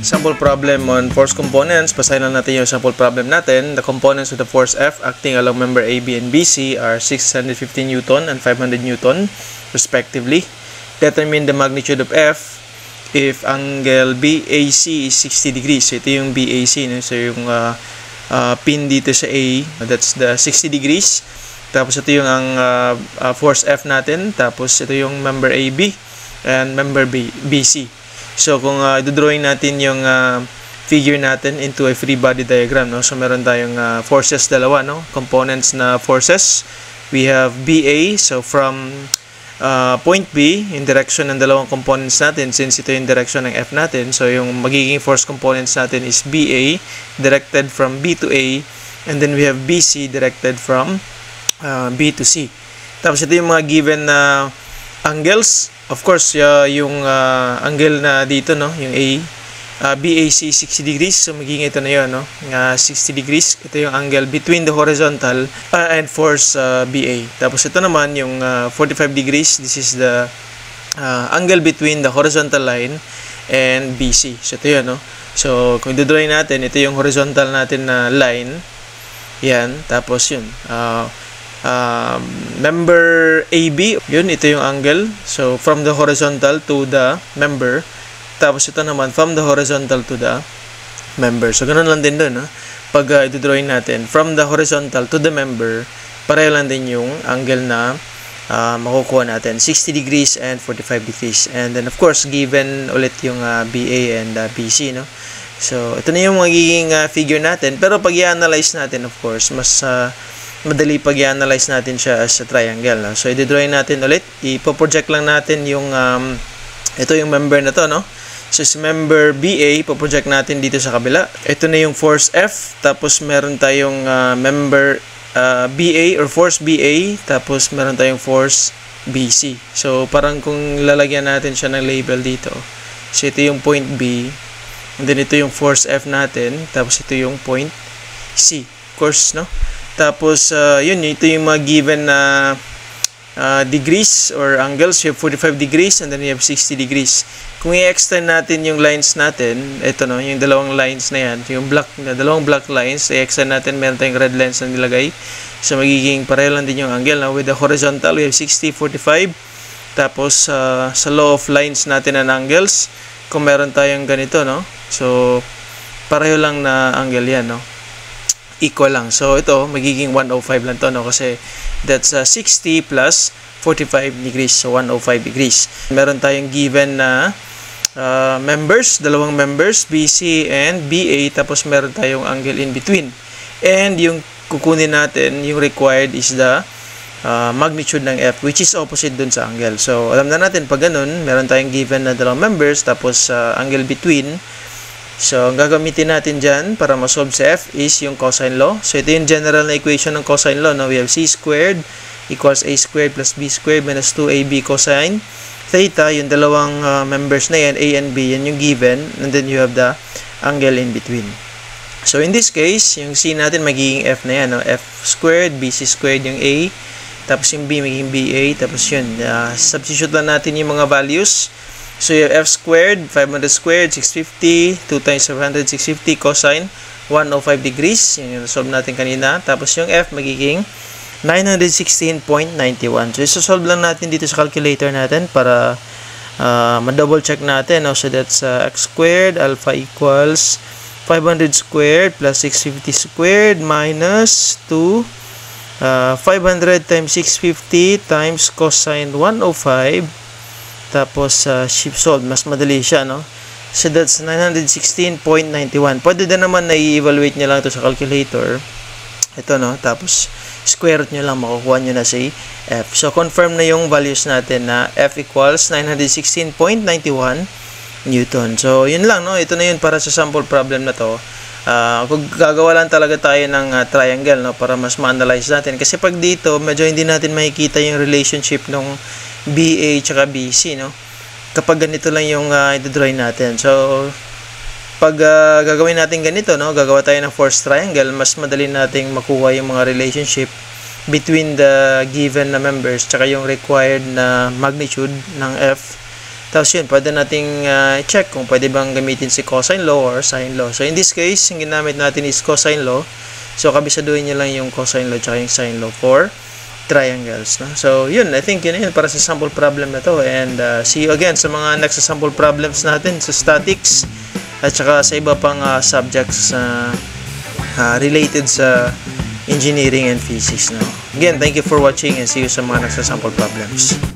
Sample problem on force components. Basahin lang natin yung sample problem natin. The components of the force F acting along member AB and BC are 650 Newton and 500 Newton respectively. Determine the magnitude of F if angle BAC is 60 degrees. So, ito yung BAC. No? So, yung pin dito sa A, that's the 60 degrees. Tapos, ito yung ang force F natin. Tapos, ito yung member AB and member BC. So, kung i-drawing natin yung figure natin into a free body diagram, no? So, meron tayong forces dalawa, no? Components na forces. We have BA, so from point B, yung direction ng dalawang components natin, since ito yung direction ng F natin, so yung magiging force components natin is BA, directed from B to A, and then we have BC, directed from B to C. Tapos, ito yung mga given na angles. Of course, yung angle na dito, no, yung A, BAC 60 degrees, so magiging ito na yun, no, 60 degrees. Ito yung angle between the horizontal and force BA. Tapos ito naman yung 45 degrees. This is the angle between the horizontal line and BC. So ito yun, no. So kung i-drawing natin, ito yung horizontal natin na line. Yan. Tapos yun. Member AB, yun, ito yung angle. So, from the horizontal to the member. Tapos, ito naman, from the horizontal to the member. So, ganun lang din dun, no? Pag ito-drawing natin, from the horizontal to the member, pareho lang din yung angle na makukuha natin. 60 degrees and 45 degrees. And then, of course, given ulit yung BA and BC, no? So, ito na yung magiging figure natin. Pero, pag i-analyze natin, of course, mas madali pag i-analyze natin siya as a triangle. No? So, i-drawing natin ulit. Ipo-project lang natin yung, ito yung member na to, no? So, si member BA, ipo-project natin dito sa kabila. Ito na yung force F. Tapos, meron tayong member BA or force BA. Tapos, meron tayong force BC. So, parang kung lalagyan natin siya ng label dito. So, ito yung point B. And then, ito yung force F natin. Tapos, ito yung point C. Of course, no? Tapos, yun, ito yung mga given na degrees or angles. You have 45 degrees and then you have 60 degrees. Kung i-extend natin yung lines natin, ito, no, yung dalawang lines na yan, yung dalawang black lines, i-extend natin, meron tayong red lines na nilagay. So, magiging pareho lang din yung angle. Now, with the horizontal, we have 60, 45. Tapos, sa law of lines natin and angles, kung meron tayong ganito, no, so, pareho lang na angle yan, no. Equal lang. So, ito, magiging 105 lang to, no? Kasi, that's 60 plus 45 degrees. So, 105 degrees. Meron tayong given na members, dalawang members, BC and BA. Tapos, meron tayong angle in between. And, yung kukunin natin, yung required is the magnitude ng F, which is opposite dun sa angle. So, alam na natin, pag ganun, meron tayong given na dalawang members, tapos angle between. So, ang gagamitin natin dyan para ma-solve sa F is yung cosine law. So, ito yung general na equation ng cosine law. No? We have C squared equals A squared plus B squared minus 2AB cosine theta. Yung dalawang members na yan, A and B, yan yung given. And then, you have the angle in between. So, in this case, yung C natin magiging F na yan. No? F squared, BC squared yung A. Tapos, yung B magiging BA. Tapos, yun. Substitute lang natin yung mga values. So, you have F squared, 500 squared, 650, 2 times 500, 650, cosine, 105 degrees. Yung solve natin kanina. Tapos, yung F magiging 916.91. So, isosolve lang natin dito sa calculator natin para ma-double check natin. No? So, that's x squared, alpha equals 500 squared plus 650 squared minus 2, 500 times 650 times cosine 105. Tapos, shift solve. Mas madali siya, no? So, that's 916.91. Pwede din naman na i-evaluate nyo lang ito sa calculator. Ito, no? Tapos, square root nyo lang. Makukuha nyo na si F. So, confirm na yung values natin na F equals 916.91 Newton. So, yun lang, no? Ito na yun para sa sample problem na to. Kung gagawa lang talaga tayo ng triangle, no? Para mas ma-analyze natin. Kasi pag dito, medyo hindi natin makikita yung relationship ng BA tsaka BC, no? Kapag ganito lang yung i-drawing natin. So, pag gagawin natin ganito, no? Gagawa tayo ng force triangle, mas madali nating makuha yung mga relationship between the given na members tsaka yung required na magnitude ng f. Tapos yun, pwede nating check kung pwede bang gamitin si cosine law or sine law. So in this case, yung ginamit natin is cosine law. So kabisaduhin nyo lang yung cosine law tsaka yung sine law for triangles. No? So yun, I think yun para sa sample problem na to. And see you again sa mga next sample problems natin sa statics at saka sa iba pang subjects related sa engineering and physics. No? Again, thank you for watching and see you sa mga next sample problems.